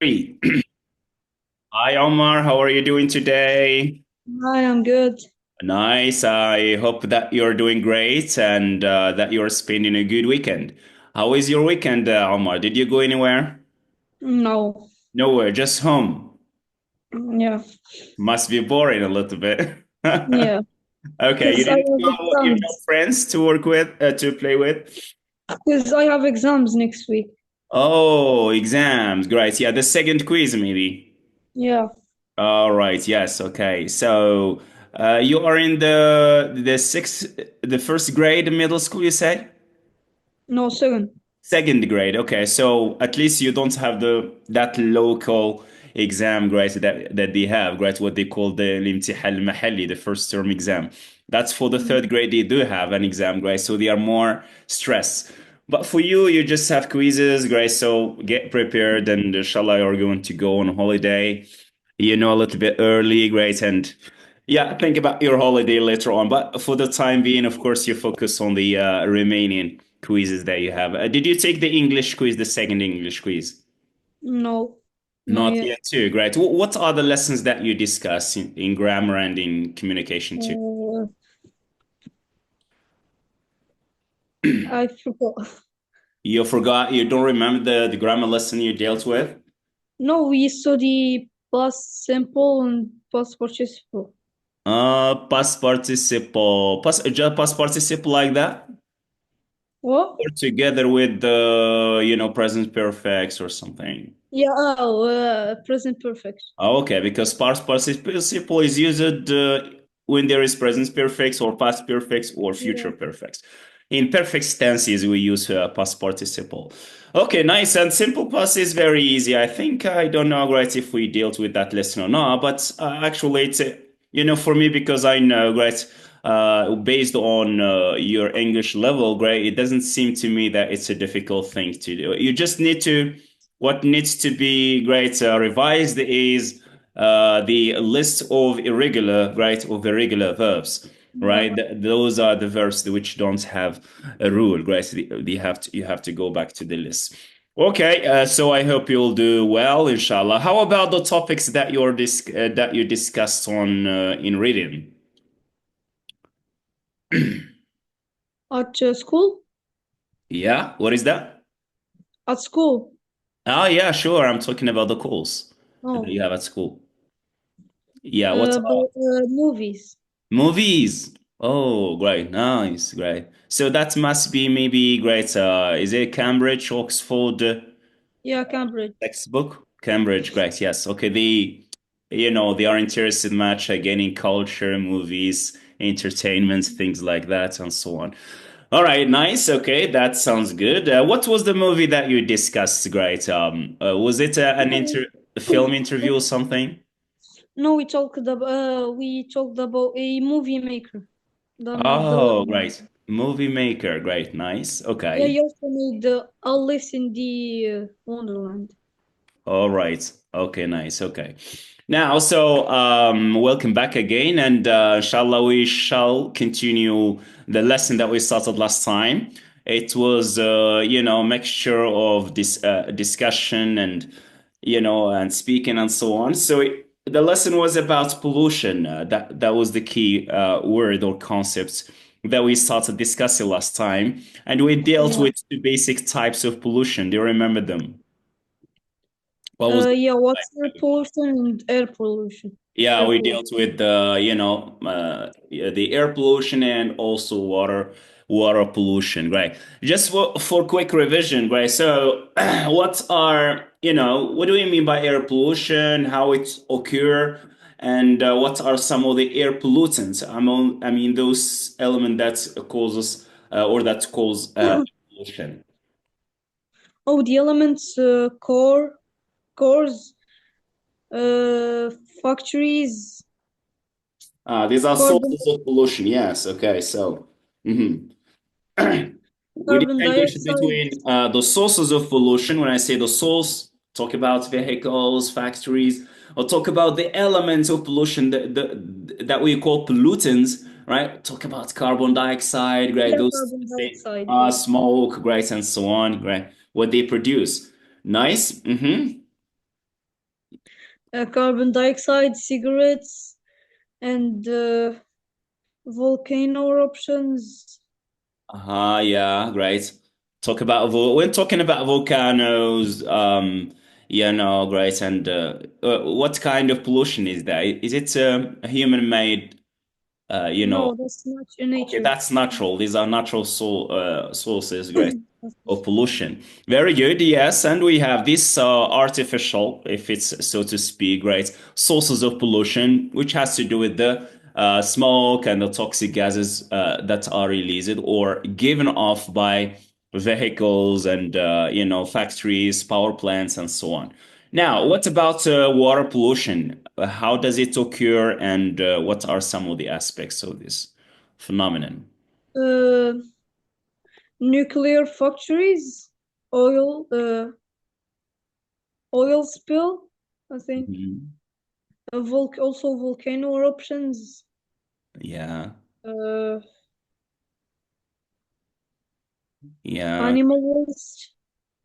Hey. Hi, Omar. How are you doing today? Hi, I'm good. Nice. I hope that you're doing great and that you're spending a good weekend. How is your weekend, Omar? Did you go anywhere? No. Nowhere, just home. Yeah. Must be boring a little bit. Yeah. Okay, you Because I didn't have go, you know, exams. friends to work with, to play with? Because I have exams next week. Oh, exams. Great. Yeah, the second quiz, maybe. Yeah. All right. Yes. Okay. So, you are in the first grade middle school, you say? No, second. Second grade. Okay. So at least you don't have the that local exam, grade that they have, right? What they call the الامتحان المحلي, the first term exam. That's for the third grade. They do have an exam, right? So they are more stressed. But for you, you just have quizzes, right? So get prepared, and inshallah, you're going to go on holiday, a little bit early, great. And yeah, think about your holiday later on. But for the time being, of course, you focus on the remaining quizzes that you have. Did you take the English quiz, the second English quiz? No. Not Not yet. yet, too. Great. What are the lessons that you discuss in grammar and in communication, too? Uh, I forgot. You forgot, you don't remember the grammar lesson you dealt with? No, we study past simple and past participle. Past participle. Just past participle like that? What? Or together with the present perfects or something. Yeah, present perfect. Oh, okay, because past participle is used when there is present perfects or past perfects or Yeah. future perfects. In perfect tenses, we use past participle. Okay, nice. And simple past is very easy. I think I don't know, right, if we dealt with that lesson or not, but actually, for me, because I know, right, based on your English level, right, it doesn't seem to me that it's a difficult thing to do. You just need to what needs to be great revised is the list of irregular verbs, Yeah. right? Those are the verbs which don't have a rule, right? So you have to go back to the list. Okay, so I hope you'll do well, inshallah. How about the topics that you discussed on in reading? At school? Yeah, what is that? At school. Oh, yeah, sure. I'm talking about the calls that Oh. you have at school. Yeah, what's But movies. movies? Oh, great, nice, great. So that must be maybe great. Is it Cambridge, Oxford Yeah, Cambridge. textbook? Cambridge, great. Yes. Okay. They are interested much again in culture, movies, entertainment, things like that, and so on. All right, nice. Okay, that sounds good. What was the movie that you discussed? Great. Was it a film interview or something? No, we talked about a movie maker. The Oh, one. great. Movie maker. Great. Nice. Yeah, Okay. he also made the Alice in the Wonderland. All right. Okay, nice. Okay. Now, so welcome back again, and inshallah, we shall continue the lesson that we started last time. It was, mixture of this discussion and, and speaking and so on. So the lesson was about pollution. That was the key word or concept that we started discussing last time, and we dealt Yeah. with the basic types of pollution. Do you remember them? What was Yeah, water pollution and air pollution. Yeah, Air we pollution. dealt with yeah, the air pollution and also water pollution, right? Just for quick revision, right? So, what do we mean by air pollution? How it occur, and what are some of the air pollutants? I mean those element that causes or that cause pollution. Oh, the elements, cores, uh, factories, These are carbon, sources of pollution. Yes. Okay. So. Mhm. We carbon distinguish dioxide. between the sources of pollution. When I say the source, talk about vehicles, factories, or talk about the elements of pollution that we call pollutants, right? Talk about carbon dioxide, right? Yeah, Those carbon things, dioxide. smoke, right, and so on, right? What they produce. Nice. carbon dioxide, cigarettes, and volcano eruptions. Yeah, great. When talking about volcanoes, great. And what kind of pollution is that? Is it a human-made, you know, No, that's not in Okay, nature. that's natural. These are natural sources, great, of pollution. Very good, yes. And we have this artificial, if it's so to speak, great, sources of pollution, which has to do with the smoke and the toxic gases that are released or given off by vehicles and, factories, power plants, and so on. Now, what about water pollution? How does it occur, and what are some of the aspects of this phenomenon? Uh, nuclear factories, oil, oil spill, I think. Mhm. Also volcano eruptions, Yeah, uh, yeah, animal waste.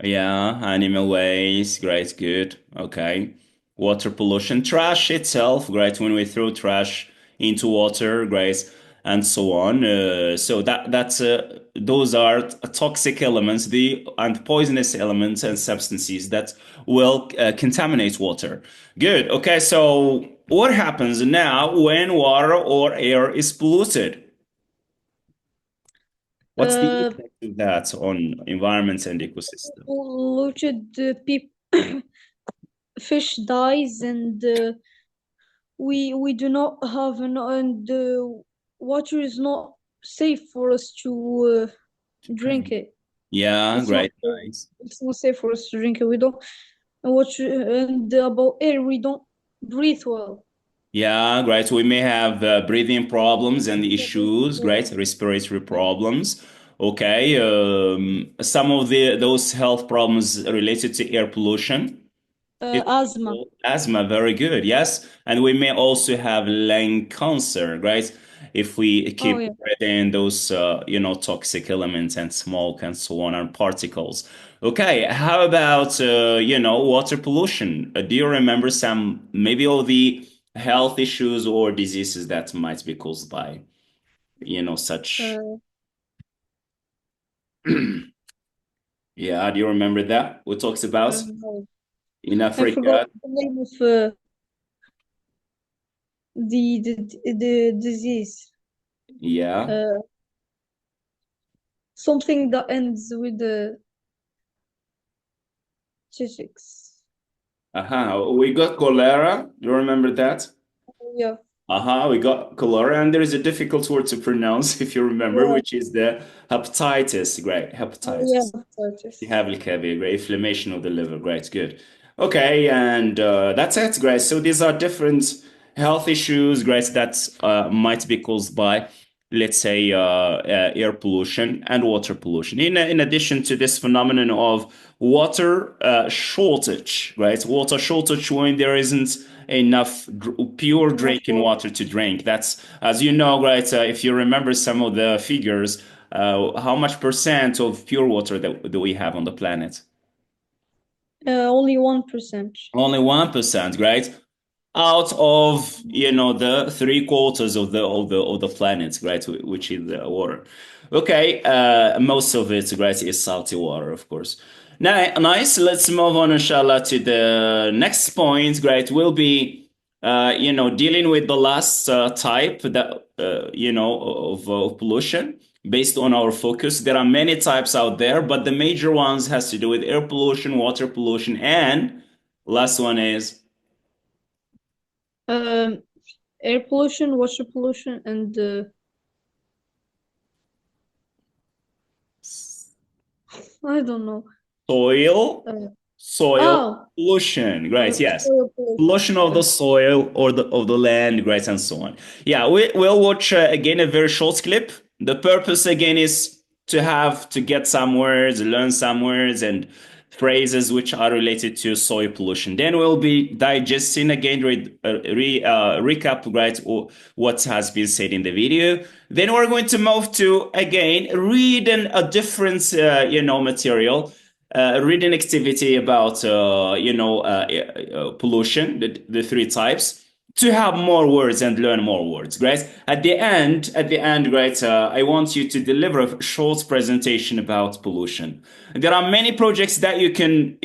yeah. Animal waste, great, good. Okay. Water pollution, trash itself, great. When we throw trash into water, great, and so on. So that's those are toxic elements, the and poisonous elements and substances that will contaminate water. Good. Okay. So what happens now when water or air is polluted? What's the Uh, effect of that on environment and ecosystem? polluted fish dies, and we do not have and water is not safe for us to drink Okay. it. Yeah, It's not great, nice. it's not safe for us to drink it. We don't and water and about air we don't breathe well. Yeah, great. We may have breathing problems and issues, great, respiratory problems. Okay, some of the those health problems related to air pollution. It's Asthma. asthma, very good, yes. And we may also have lung cancer, right? If we Oh keep yeah. breathing those, toxic elements and smoke and so on and particles. Okay, how about, water pollution? Do you remember some, maybe all the health issues or diseases that might be caused by, such? Uh, Yeah, do you remember that? We talked about no. in I forgot Africa. the name of the disease. Yeah. Uh, something that ends with the physics. We got cholera. Do you remember that? Yeah. We got cholera, and there is a difficult word to pronounce if you remember, Yeah. which is the hepatitis. Great, Oh yeah. hepatitis. You Hepatitis. have leukemia, great inflammation of the liver. Great, good. Okay, and that's it. Great. So these are different health issues, great, that might be caused by, let's say, air pollution and water pollution. In addition to this phenomenon of water shortage, right? Water shortage when there isn't enough pure Enough drinking water. water to drink. That's, as you know, right? If you remember some of the figures, how much percent of pure water that we have on the planet? Only 1%. Only 1%, right? Out of, the three-quarters of the planet, right, which is the water. Okay, most of it, right, is salty water, of course. Now, nice. Let's move on, inshallah, to the next point. Great, we'll be, dealing with the last type that of pollution based on our focus. There are many types out there, but the major ones has to do with air pollution, water pollution, and last one is Um, air pollution, water pollution, and I don't know. soil Uh, soil oh, pollution, right? Yes, soil pollution. pollution of the soil or the land, right, and so on. Yeah, we'll watch again a very short clip. The purpose again is to get some words, learn some words and phrases which are related to soil pollution. Then we'll be digesting again, recap, right, what has been said in the video. Then we're going to move to again read a different material, reading activity about pollution, the three types, to have more words and learn more words, right? At the end, right, I want you to deliver a short presentation about pollution. There are many projects that you can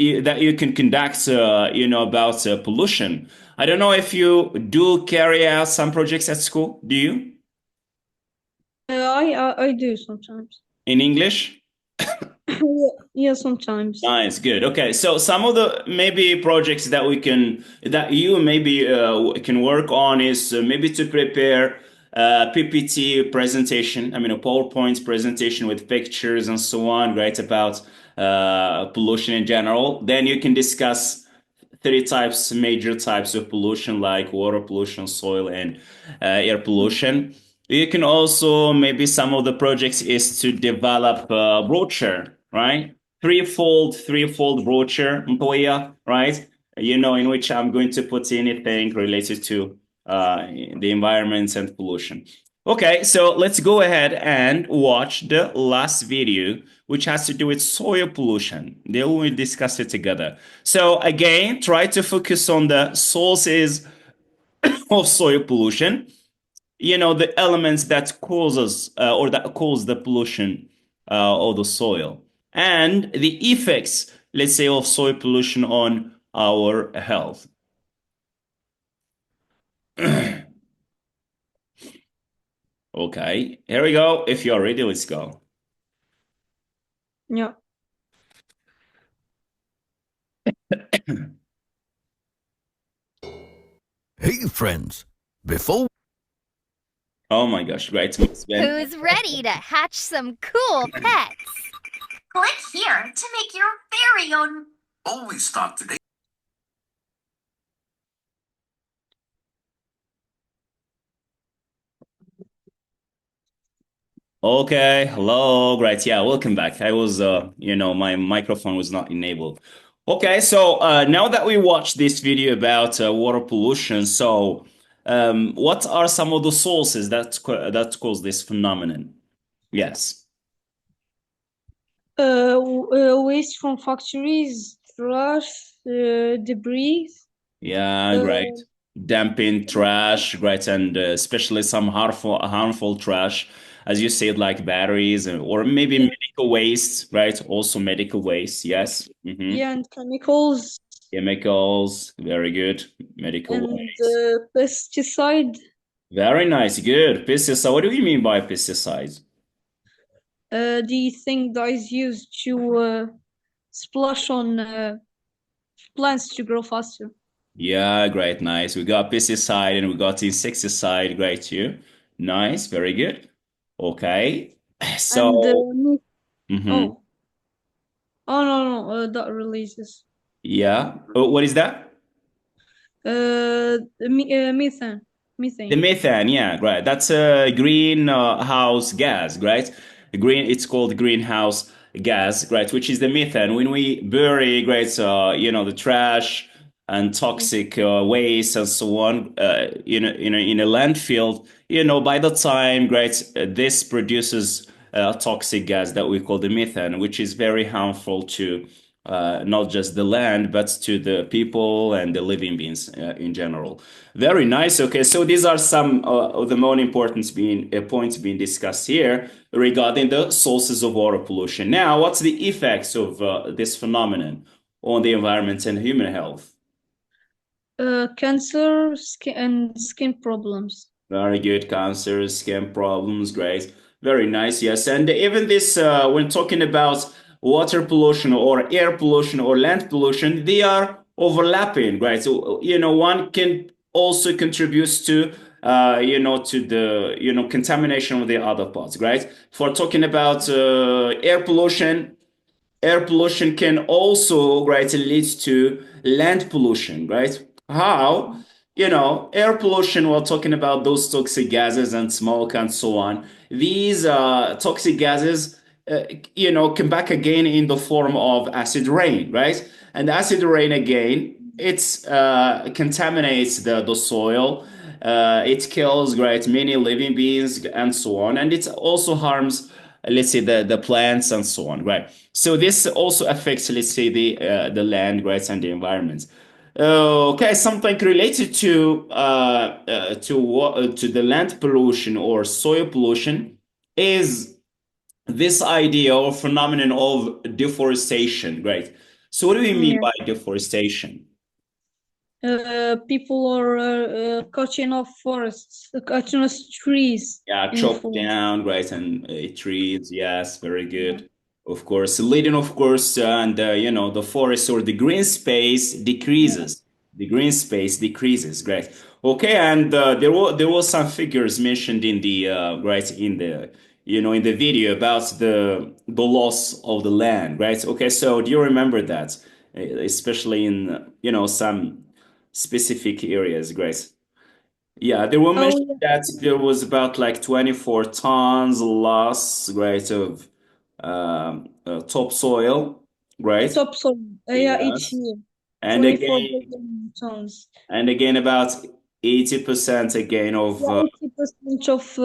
conduct, about pollution. I don't know if you do carry out some projects at school. Do you? I do sometimes. In English? Yeah, yeah, sometimes. Nice, good. Okay, so some of the maybe projects that you maybe can work on is maybe to prepare PPT presentation. I mean, a PowerPoint presentation with pictures and so on, right? About pollution in general. Then you can discuss three types, major types of pollution, like water pollution, soil, and air pollution. You can also maybe some of the projects is to develop a brochure, right? Threefold brochure, Mpoya, right? In which I'm going to put anything related to the environment and pollution. Okay, so let's go ahead and watch the last video, which has to do with soil pollution. Then we'll discuss it together. So again, try to focus on the sources of soil pollution. The elements that causes or that cause the pollution of the soil, and the effects, let's say, of soil pollution on our health. Okay, here we go. If you're ready, let's go. Yeah. Hey friends, before Oh my gosh, great, Miss Ben. Who's ready to hatch some cool pets? Click here to make your very own. always start today. Okay, hello, great. Yeah, welcome back. My microphone was not enabled. Okay, so now that we watched this video about water pollution, so what are some of the sources that cause this phenomenon? Yes. Waste from factories, trash, debris. Yeah, Uh, great. Dumping trash, great, and especially some harmful trash, as you said, like batteries or maybe yeah, medical waste, right? Also medical waste, yes. yeah, and chemicals Chemicals, very good. Medical and waste. pesticide. Very nice, good. Pesticide. What do you mean by pesticides? The thing that is used to splash on plants to grow faster. Yeah, great, nice. We got pesticide and we got insecticide, great too. Nice, very good. Okay. And So, mhm. oh, oh no, no, that releases Yeah. Oh, what is that? methane, The methane. methane, yeah, right. That's a greenhouse gas, right? It's called greenhouse gas, right? Which is the methane. When we bury, right, the trash and toxic waste and so on, in a landfill, by the time, right, this produces toxic gas that we call the methane, which is very harmful to not just the land, but to the people and the living beings in general. Very nice. Okay, so these are some of the more important points being discussed here regarding the sources of water pollution. Now, what's the effects of this phenomenon on the environment and human health? Cancer, skin problems. Very good. Cancer, skin problems, great. Very nice. Yes. And even this, when talking about water pollution or air pollution or land pollution, they are overlapping, right? So, one can also contributes to the, contamination of the other parts, right? For talking about air pollution can also, right, lead to land pollution, right? How? Air pollution, we're talking about those toxic gases and smoke and so on. These toxic gases, come back again in the form of acid rain, right? And acid rain again, it's contaminates the soil. It kills, right, many living beings and so on, and it also harms let's say the plants and so on, right? So this also affects, let's say, the land, right, and the environment. Okay, something related to the land pollution or soil pollution is this idea or phenomenon of deforestation, right? So what do we mean Yeah. by deforestation? People are cutting off forests, cutting off trees Yeah, in chop forest. down, right, and trees. Yes, very Yeah. good. Of course, leading, of course, and the forest or the green space decreases. The green space decreases. Great. Okay, and there was some figures mentioned in the right in the video about the loss of the land. Right. Okay, so do you remember that, especially in some specific areas? Great. Yeah, there were Oh mentioned yeah, that there was about like 24 tons loss, right, of topsoil, right? topsoil. Yeah, each Yes. year, And 24 again, billion tons. and again about 80% again of Yeah, 80% of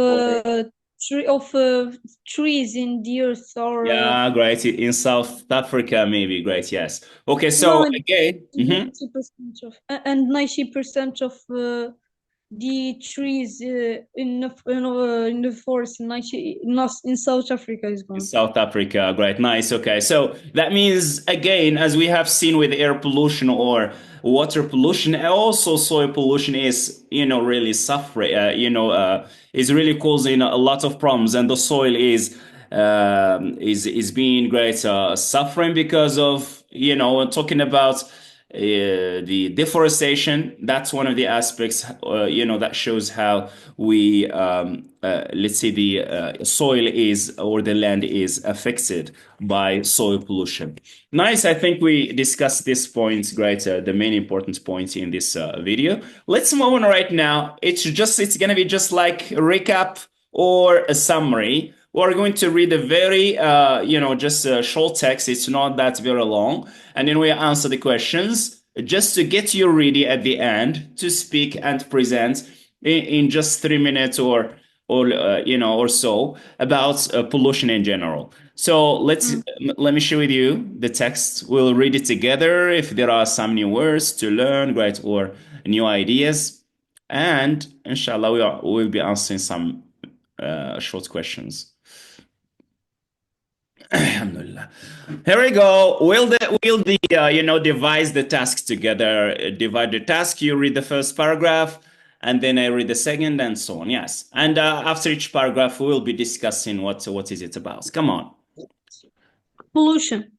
water. trees in the earth are Yeah, great. In South Africa, maybe, great, yes. Okay, no, so and again, 90% of and 90% of the trees in the forest in 90 not in South Africa is in gone. South Africa, great, nice. Okay, so that means again, as we have seen with air pollution or water pollution, and also soil pollution is, really suffering. Is really causing a lot of problems, and the soil is being great suffering because of talking about the deforestation. That's one of the aspects that shows how we let's say the soil is or the land is affected by soil pollution. Nice. I think we discussed this point, great, the main important point in this video. Let's move on right now. It's gonna be just like a recap or a summary. We're going to read a very, just a short text. It's not that very long. And then we answer the questions just to get you ready at the end to speak and present in just 3 minutes or so about pollution in general. So let me share with you the text. We'll read it together. If there are some new words to learn, right, or new ideas, and inshallah we'll be answering some short questions. Alhamdulillah. Here we go. We'll devise the tasks together. Divide the task. You read the first paragraph, and then I read the second, and so on. Yes. And after each paragraph, we will be discussing what is it about. Come on. Pollution.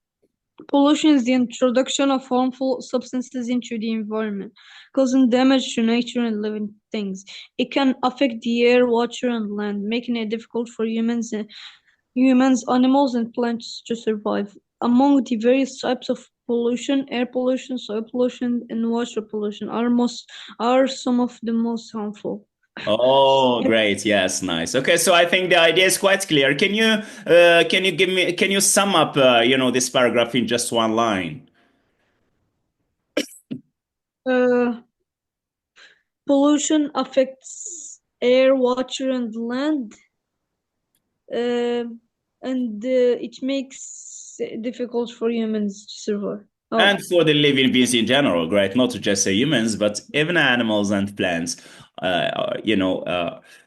Pollution is the introduction of harmful substances into the environment, causing damage to nature and living things. It can affect the air, water, and land, making it difficult for humans, animals, and plants to survive. Among the various types of pollution, air pollution, soil pollution, and water pollution are some of the most harmful. Oh, great. Yes, nice. Okay, so I think the idea is quite clear. Can you sum up this paragraph in just one line? Uh, Pollution affects air, water, and land, and it makes it difficult for humans to survive. Oh, And for the living beings in general, right? Not just humans, but even animals and plants,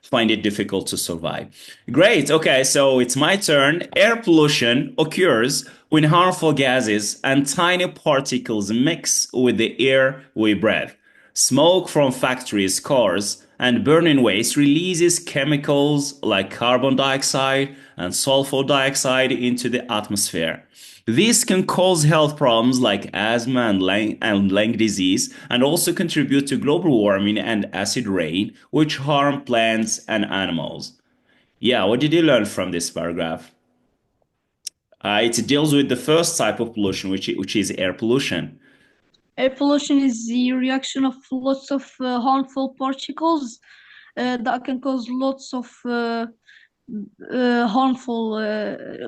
find it difficult to survive. Great. Okay, so it's my turn. Air pollution occurs when harmful gases and tiny particles mix with the air we breathe. Smoke from factories, cars, and burning waste releases chemicals like carbon dioxide and sulfur dioxide into the atmosphere. This can cause health problems like asthma and lung disease, and also contribute to global warming and acid rain, which harm plants and animals. Yeah, what did you learn from this paragraph? It deals with the first type of pollution, which is air pollution. air pollution is the reaction of lots of harmful particles that can cause lots of harmful,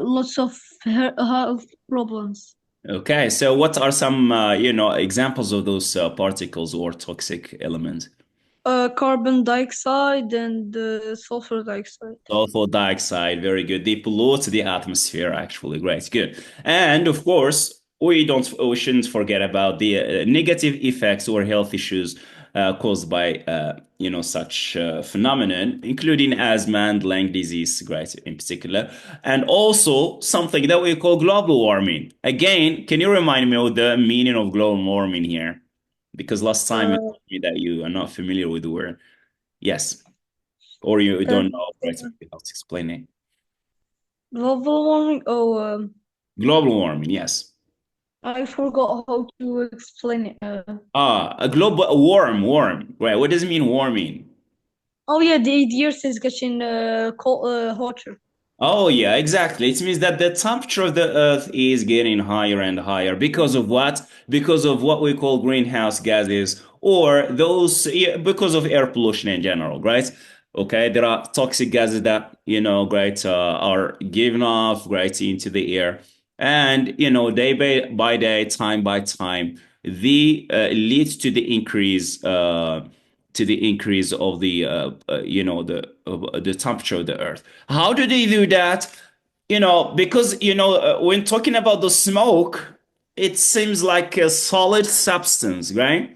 lots of health problems. Okay, so what are some examples of those particles or toxic elements? Carbon dioxide and sulfur dioxide. Sulfur dioxide, very good. They pollute the atmosphere, actually. Great, good. And of course, we shouldn't forget about the negative effects or health issues caused by such phenomenon, including asthma and lung disease, great, in particular, and also something that we call global warming. Again, can you remind me of the meaning of global warming here? Because last time you Uh, told me that you are not familiar with the word. Yes. Or you uh, don't know, right? I'll explain it. Global warming. Oh, Global warming, yes. I forgot how to explain it. A global warm. Right. What does it mean warming? Oh yeah, the Earth is getting hotter. Oh, yeah, exactly. It means that the temperature of the Earth is getting higher and higher because of what? Because of what we call greenhouse gases or those, yeah, because of air pollution in general, right? Okay, there are toxic gases that, right, are given off, right, into the air. And, day by day, time by time, the leads to the increase of the temperature of the earth. How do they do that? Because when talking about the smoke, it seems like a solid substance, right?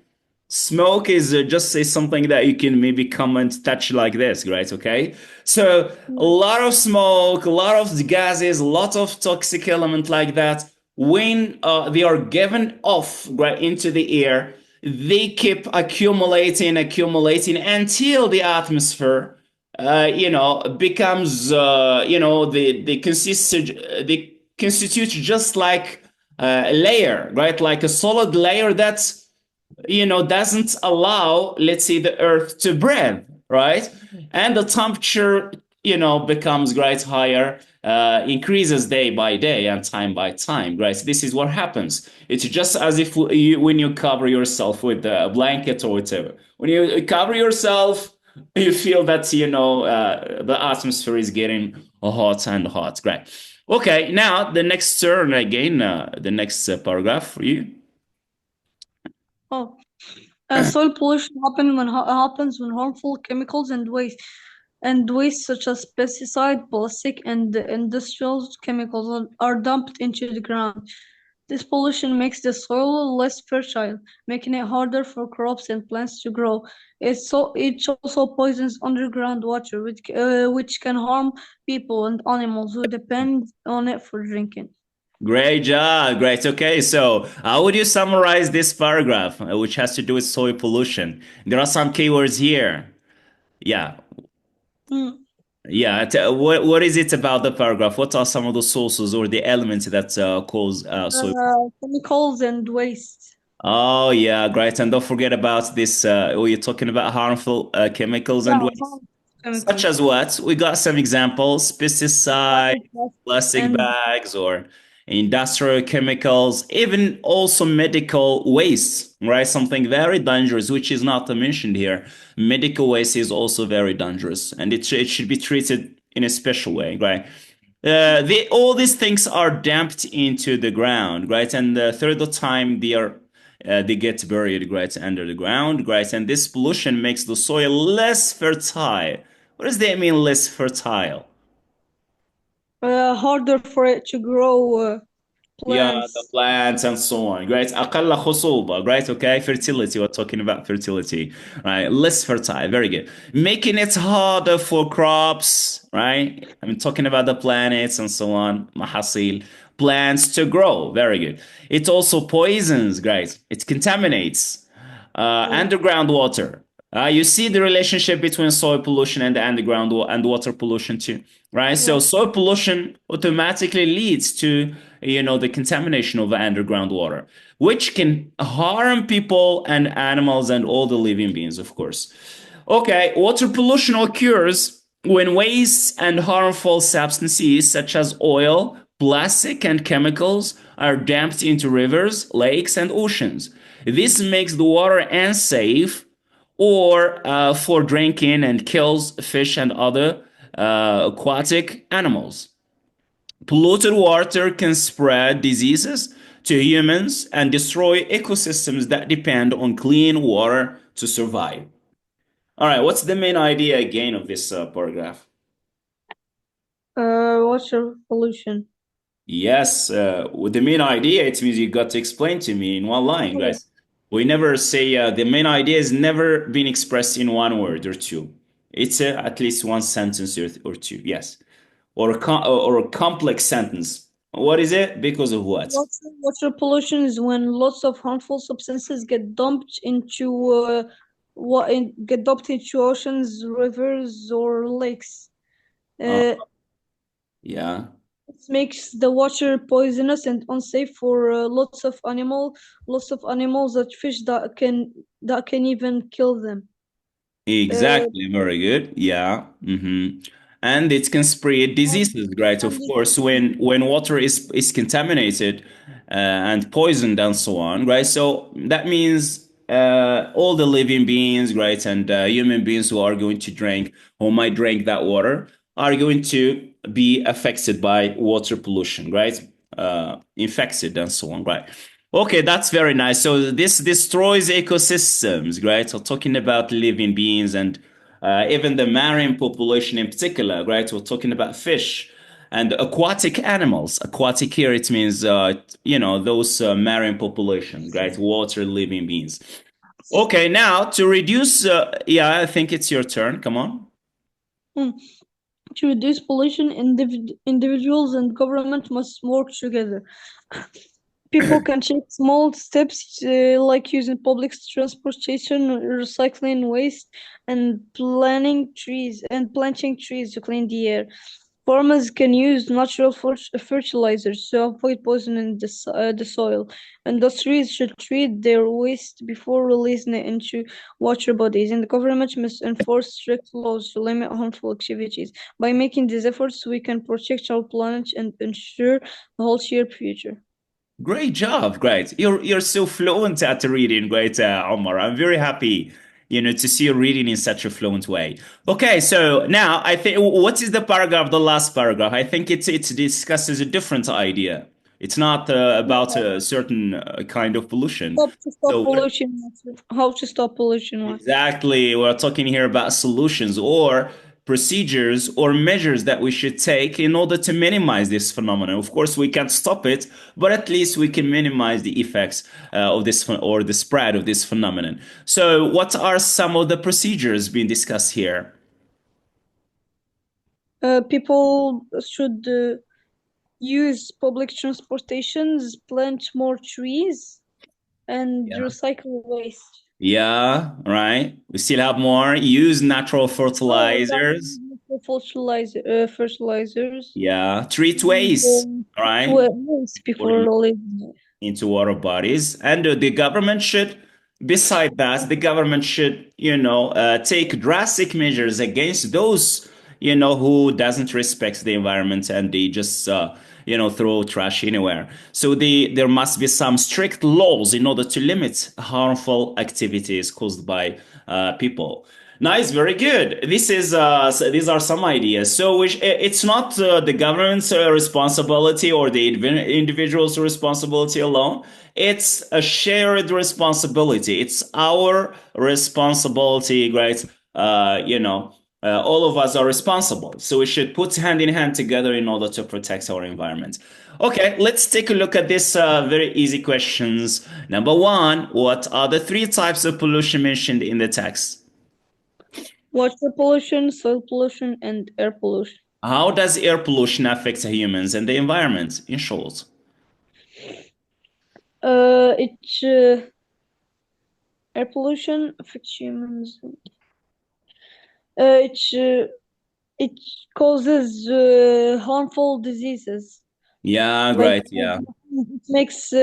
Smoke is just say something that you can maybe come and touch like this, right? Okay. So a lot of smoke, a lot of gases, a lot of toxic element like that. When they are given off right into the air, they keep accumulating until the atmosphere, becomes, they constitute just like a layer, right? Like a solid layer that's doesn't allow, let's say, the earth to breathe, right? And the temperature becomes right higher, increases day by day and time by time, right? This is what happens. It's just as if when you cover yourself with a blanket or whatever, when you cover yourself, you feel that the atmosphere is getting hot and hot, right? Okay, now the next turn again, the next paragraph for you. Oh, soil pollution happens when harmful chemicals and waste such as pesticide, plastic, and industrial chemicals are dumped into the ground. This pollution makes the soil less fertile, making it harder for crops and plants to grow. It also poisons underground water, which can harm people and animals who depend on it for drinking. Great job. Great. Okay. So, how would you summarize this paragraph, which has to do with soil pollution? There are some keywords here. Yeah. Mm. Yeah. What is it about the paragraph? What are some of the sources or the elements that cause soil? Chemicals and waste. Oh, yeah. Great. And don't forget about this. You're talking about harmful chemicals Yeah, and waste. harmful Such chemicals. as what? We got some examples: pesticide, plastic And bags, or industrial chemicals, even also medical waste, right? Something very dangerous, which is not mentioned here. Medical waste is also very dangerous, and it should be treated in a special way, right? All these things are dumped into the ground, right? And through the time they get buried, right, under the ground, right? And this pollution makes the soil less fertile. What does that mean, less fertile? harder for it to grow Yeah, the plants. plants and so on, right? أقل خصوبة, right? Okay, fertility. We're talking about fertility, right? Less fertile, very good. Making it harder for crops, right? I'm talking about the planets and so on. محاصيل, plants to grow, very good. It also poisons, guys. It contaminates underground water. You see the relationship between soil pollution and the underground and water pollution too, right? So Yeah. soil pollution automatically leads to the contamination of the underground water, which can harm people and animals and all the living beings, of course. Okay, water pollution occurs when waste and harmful substances such as oil, plastic, and chemicals are dumped into rivers, lakes, and oceans. This makes the water unsafe or for drinking and kills fish and other aquatic animals. Polluted water can spread diseases to humans and destroy ecosystems that depend on clean water to survive. All right, what's the main idea again of this paragraph? Water pollution. Yes, with the main idea, it means you got to explain to me in one line, Okay. guys. We never say the main idea has never been expressed in one word or two. It's at least one sentence or two, yes, or a complex sentence. What is it? Because of what? Water pollution is when lots of harmful substances get dumped into get dumped into oceans, rivers, or lakes. Uh, Uh, yeah. it makes the water poisonous and unsafe for lots of animals that fish that can even kill them. Uh, Exactly, very good. Yeah. And it can spread and, diseases, right? Of and it, course, when water is contaminated and poisoned and so on, right? So that means all the living beings, right, and human beings who are going to drink, who might drink that water, are going to be affected by water pollution, right? Infected and so on, right? Okay, that's very nice. So this destroys ecosystems, right? So talking about living beings and even the marine population in particular, right? We're talking about fish and aquatic animals. Aquatic here, it means, those marine population, right? Water living beings. Okay, now to reduce, yeah, I think it's your turn. Come on. mm, to reduce pollution, individuals and government must work together. People can take small steps like using public transportation, recycling waste, and planting trees to clean the air. Farmers can use natural fertilizers to avoid poisoning the soil. Industries should treat their waste before releasing it into water bodies, and the government must enforce strict laws to limit harmful activities. By making these efforts, we can protect our planet and ensure a healthier future. Great job, great. You're so fluent at reading, great, Omar. I'm very happy, to see you reading in such a fluent way. Okay, so now I think what is the paragraph, the last paragraph? I think it discusses a different idea. It's not about a certain kind of pollution. To stop So what pollution. How to stop pollution? exactly. We're talking here about solutions or procedures or measures that we should take in order to minimize this phenomenon. Of course, we can't stop it, but at least we can minimize the effects of this or the spread of this phenomenon. So, what are some of the procedures being discussed here? People should use public transportations, plant more trees, and Yeah. recycle waste. Yeah, right. We still have more. Use natural Oh, yeah, fertilizers. fertilizers. Yeah, treat And, waste, to right? waste before releasing it. Into water bodies. And the government should, beside that, the government should, take drastic measures against those, who doesn't respect the environment and they just, throw trash anywhere. So there must be some strict laws in order to limit harmful activities caused by people. Nice, very good. These are some ideas. So it's not the government's responsibility or the individual's responsibility alone. It's a shared responsibility. It's our responsibility, right? All of us are responsible. So we should put hand in hand together in order to protect our environment. Okay, let's take a look at this very easy questions. Number one, what are the three types of pollution mentioned in the text? Water pollution, soil pollution, and air pollution. How does air pollution affect humans and the environment, in short? Uh, it uh, Air pollution affects humans. Uh, it uh, it causes harmful diseases. Yeah, Like great. Yeah. it makes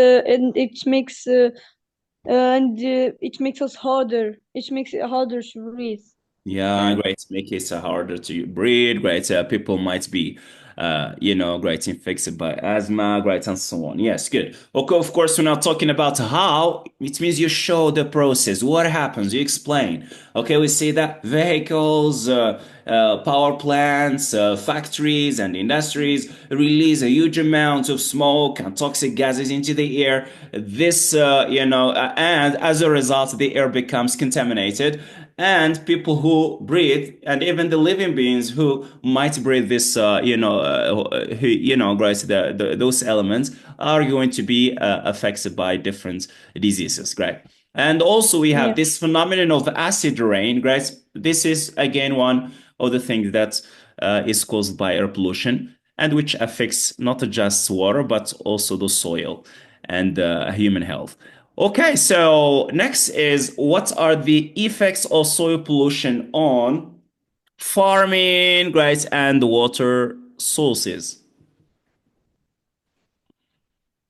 us harder. It makes it harder to breathe. Yeah, And great. Make it harder to breathe. Great. People might be great, infected by asthma, great, and so on. Yes, good. Okay, of course, we're not talking about how. It means you show the process. What happens? You explain. Okay, we see that vehicles, power plants, factories, and industries release a huge amount of smoke and toxic gases into the air. This, and as a result, the air becomes contaminated, and people who breathe, and even the living beings who might breathe this, right, those elements are going to be affected by different diseases, right? And also we have Yeah. this phenomenon of acid rain, right? This is again one of the things that is caused by air pollution, and which affects not just water but also the soil and human health. Okay, so next is, what are the effects of soil pollution on farming, right, and water sources?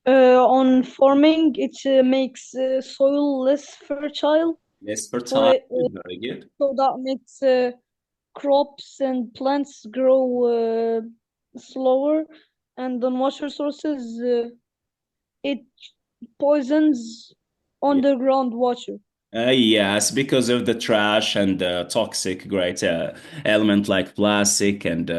On farming, it makes soil less fertile, Less per for time. it, Very good. so that makes crops and plants grow slower. And on water sources, it poisons underground water. Yes, because of the trash and toxic, great element like plastic and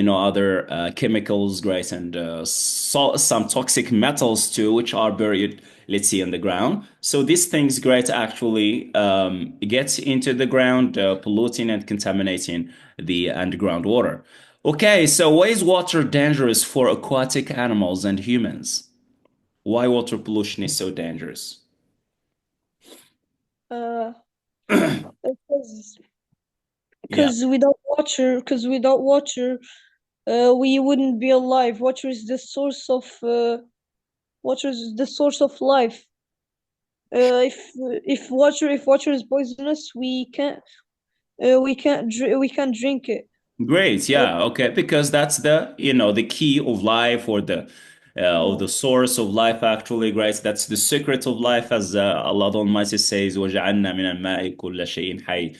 other chemicals, great, and some toxic metals too, which are buried, let's see, in the ground. So these things, great, actually get into the ground, polluting and contaminating the underground water. Okay, so why is water dangerous for aquatic animals and humans? Why water pollution is so dangerous? Uh, because Yeah. without water, we wouldn't be alive. Water is the source of life. If water is poisonous, we can't drink it. Great, Uh, yeah, okay, because that's the key of life, or the yeah. source of life, actually, great. That's the secret of life, as Allah the Almighty says, وَجَعَلْنَا مِنَ الْمَاءِ كُلَّ شَيْءٍ حَيٍّ.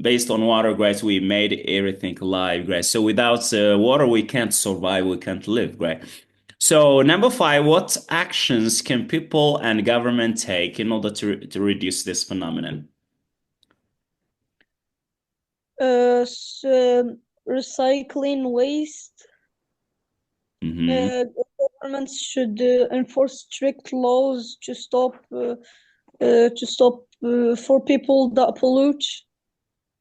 Based on water, great, we made everything alive, great. So without water, we can't survive, we can't live, great. So number five, what actions can people and government take in order to reduce this phenomenon? Recycling waste. Hmm. Governments should enforce strict laws to stop for people that pollute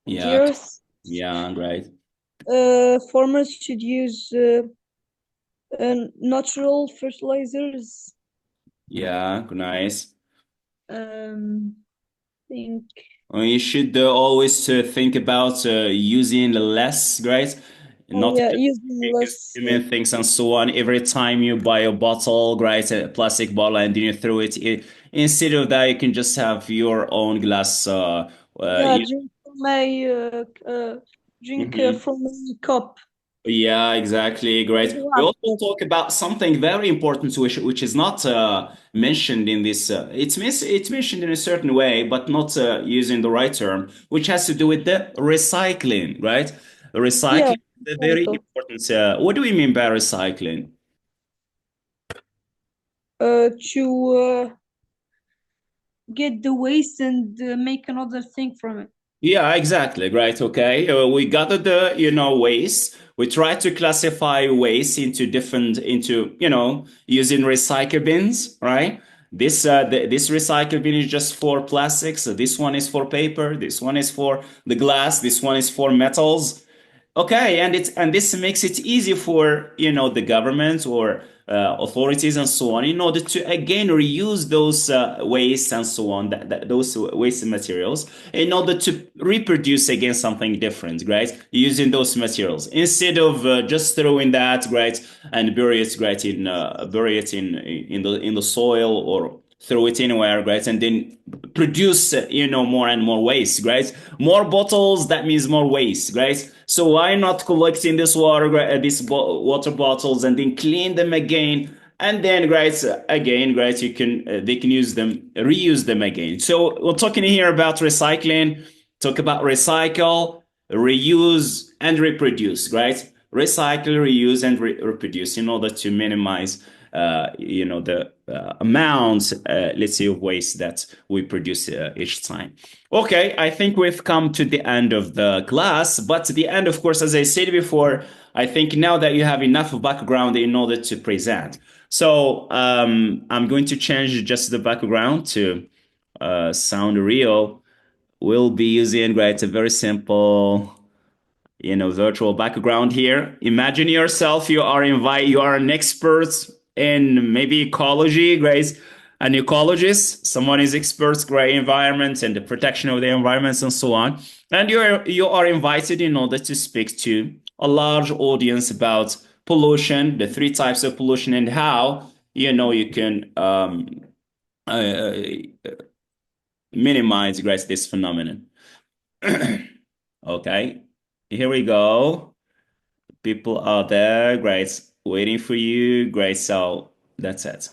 the Yeah, earth. yeah, great. Farmers should use natural fertilizers. Yeah, nice. Um, think. You should always think about using less, right? Oh Not yeah, just using less. consuming things and so on. Every time you buy a bottle, right, a plastic bottle, and then you throw it in, instead of that, you can just have your own glass. Yeah, drink Mhm. from a cup. Yeah, exactly. Great. We Yeah. also talk about something very important, which is not mentioned in this. It's mentioned in a certain way, but not using the right term, which has to do with the recycling, right? Yeah, Recycling is a very cycle. important. What do we mean by recycling? To get the waste and make another thing from it. Yeah, exactly. Right. Okay. We gather the, waste. We try to classify waste into different, using recycle bins, right? This recycle bin is just for plastics. This one is for paper. This one is for the glass. This one is for metals. Okay, and this makes it easy for the government or authorities and so on, in order to again reuse those waste and so on, those waste materials, in order to reproduce again something different, right? Using those materials instead of just throwing that, right, and bury it in the soil, or throw it anywhere, right? And then produce, more and more waste, right? More bottles, that means more waste, right? So why not collecting this water, these water bottles, and then clean them again? And then, right, again, right, they can use them, reuse them again. So we're talking here about recycling, talk about recycle, reuse, and reproduce, right? recycle, reuse, and reproduce in order to minimize the amount, let's say, of waste that we produce each time. Okay, I think we've come to the end of the class, but the end, of course, as I said before, I think now that you have enough background in order to present. So I'm going to change just the background to sound real. We'll be using, right, a very simple virtual background here. Imagine yourself, you are an expert in maybe ecology, great, an ecologist, someone is expert, great, environment and the protection of the environments and so on. And you are invited in order to speak to a large audience about pollution, the three types of pollution, and how you can uh, minimize, great, this phenomenon. Okay, here we go. People are there. Great. Waiting for you. Great. So that's it.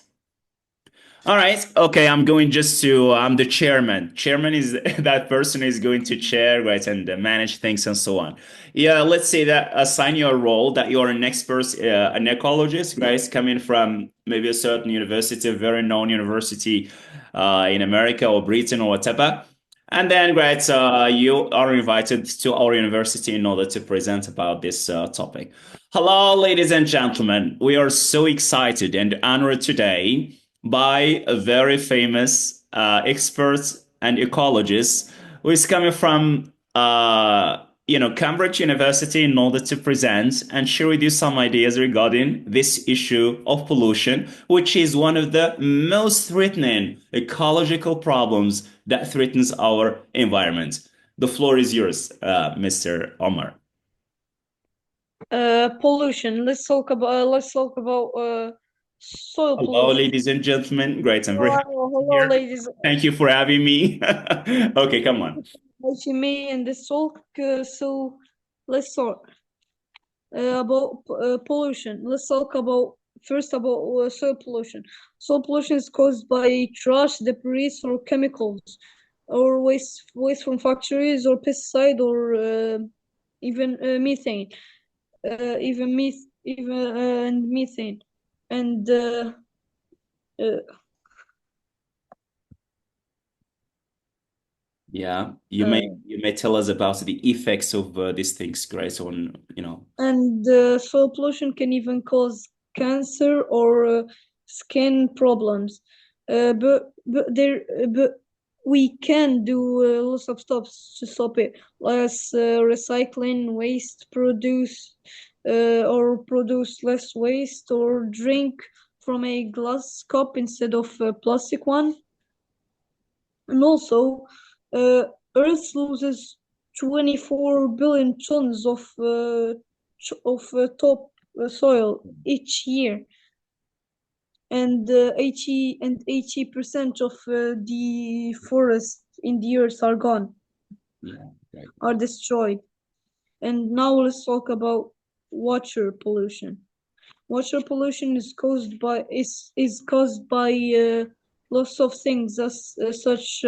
All right. Okay. I'm the chairman. Chairman is that person is going to chair, right, and manage things and so on. Yeah. Let's say that assign your role that you're an expert, an ecologist, guys, coming from maybe a certain university, a very known university in America or Britain or whatever. And then, great, you are invited to our university in order to present about this topic. Hello, ladies and gentlemen. We are so excited and honored today by a very famous expert and ecologist who is coming from Cambridge University in order to present and share with you some ideas regarding this issue of pollution, which is one of the most threatening ecological problems that threatens our environment. The floor is yours, Mr. Omar. Pollution. Let's talk about soil Hello, pollution. ladies and gentlemen. Great, I'm very happy to be Hello, here. ladies. Thank you for having me. Okay, come on. Me and this talk. So let's start about pollution. Let's talk about first about soil pollution. Soil pollution is caused by trash, debris, or chemicals, or waste from factories, or pesticide, or even methane, and methane, and uh, Yeah, uh, you may tell us about the effects of these things, Grace, on and soil pollution can even cause cancer or skin problems. But we can do lots of stops to stop it, like recycling waste, produce less waste, or drink from a glass cup instead of a plastic one. And also, Earth loses 24 billion tons top soil each year, and 80% of the forests in the earth are gone, Yeah, right. are destroyed. And now let's talk about water pollution. Water pollution is caused by lots of things, such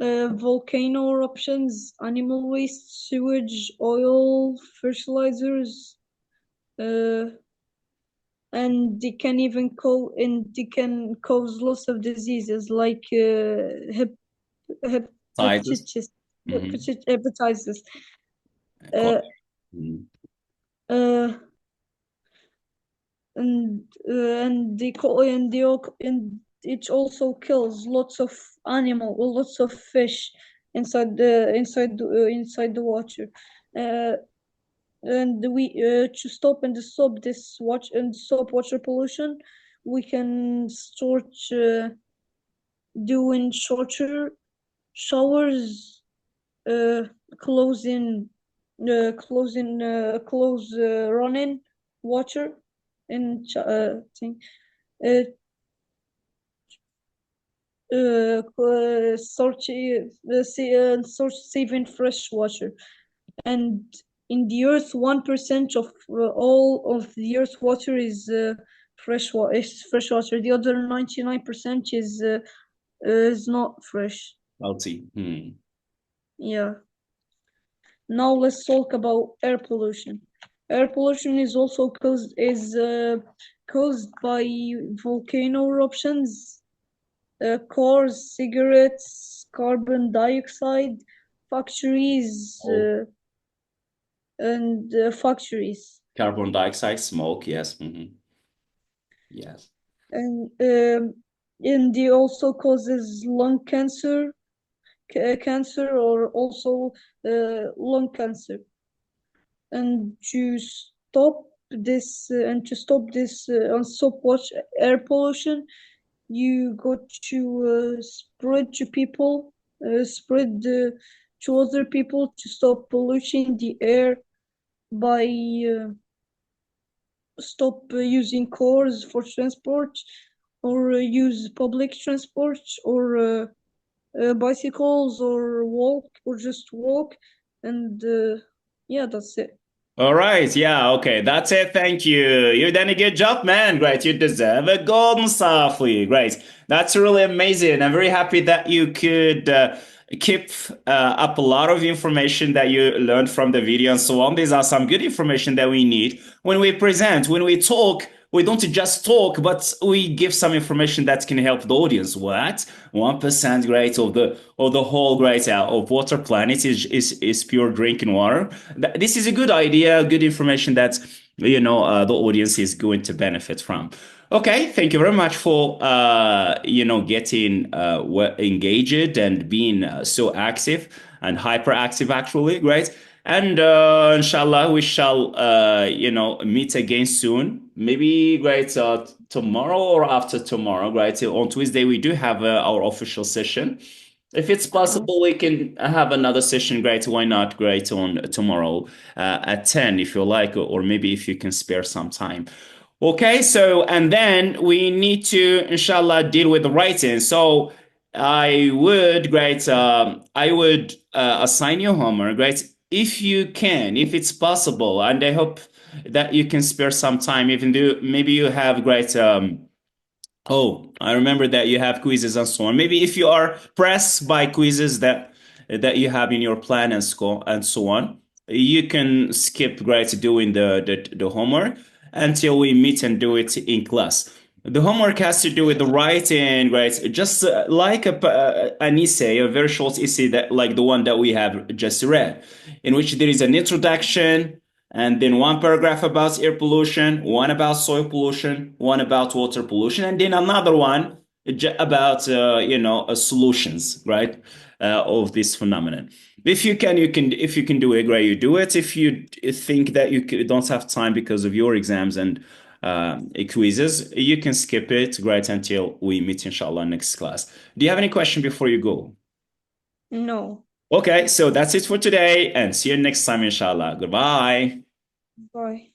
volcano eruptions, animal waste, sewage, oil, fertilizers, and they can cause lots of diseases like Titus. hepatitis, Mhm. hepatitis. Co- Uh, Mhm. uh, and it also kills lots of fish inside the water. Uh, and we to stop water pollution, we can start doing shorter showers, uh, closing close running water in thing uh, start saving fresh water. And in the earth, 1% of all of the earth's water is fresh water. The other 99% is not fresh. Salty. Hmm. Yeah. Now let's talk about air pollution. Air pollution is also caused by volcano eruptions, cars, cigarettes, carbon dioxide, factories, Oh, and factories. carbon dioxide, smoke, yes. Yes. And it also causes lung cancer or also lung cancer. And to stop this and stop watch air pollution, you got to spread to other people to stop polluting the air by stop using cars for transport, or use public transport, or bicycles, or walk, or just walk. And yeah, that's it. All right. Yeah. Okay. That's it. Thank you. You've done a good job, man. Great. You deserve a golden star for you. Great. That's really amazing. I'm very happy that you could keep up a lot of information that you learned from the video and so on. These are some good information that we need when we present, when we talk. We don't just talk, but we give some information that can help the audience. What? 1% grade of the whole grade of water planet is pure drinking water. This is a good idea, good information that the audience is going to benefit from. Okay, thank you very much for getting engaged and being so active and hyperactive. Actually, great. And inshallah, we shall meet again soon. Maybe great tomorrow or after tomorrow. Right on Tuesday we do have our official session. If it's possible, we can have another session. Great, why not? Great on tomorrow at 10, if you like, or maybe if you can spare some time. Okay, so and then we need to, inshallah, deal with the writing. So I would assign you homework, great, if you can, if it's possible, and I hope that you can spare some time, even though maybe you have great. Oh, I remember that you have quizzes and so on. Maybe if you are pressed by quizzes that you have in your plan and so on, you can skip right doing the homework until we meet and do it in class. The homework has to do with the writing, right? Just like an essay, a very short essay that like the one that we have just read, in which there is an introduction, and then one paragraph about air pollution, one about soil pollution, one about water pollution, and then another one about solutions, right, of this phenomenon. If you can, if you can do it, great, you do it. If you think that you don't have time because of your exams and quizzes, you can skip it, great, until we meet inshallah next class. Do you have any question before you go? No. Okay, so that's it for today, and see you next time inshallah. Goodbye. Bye.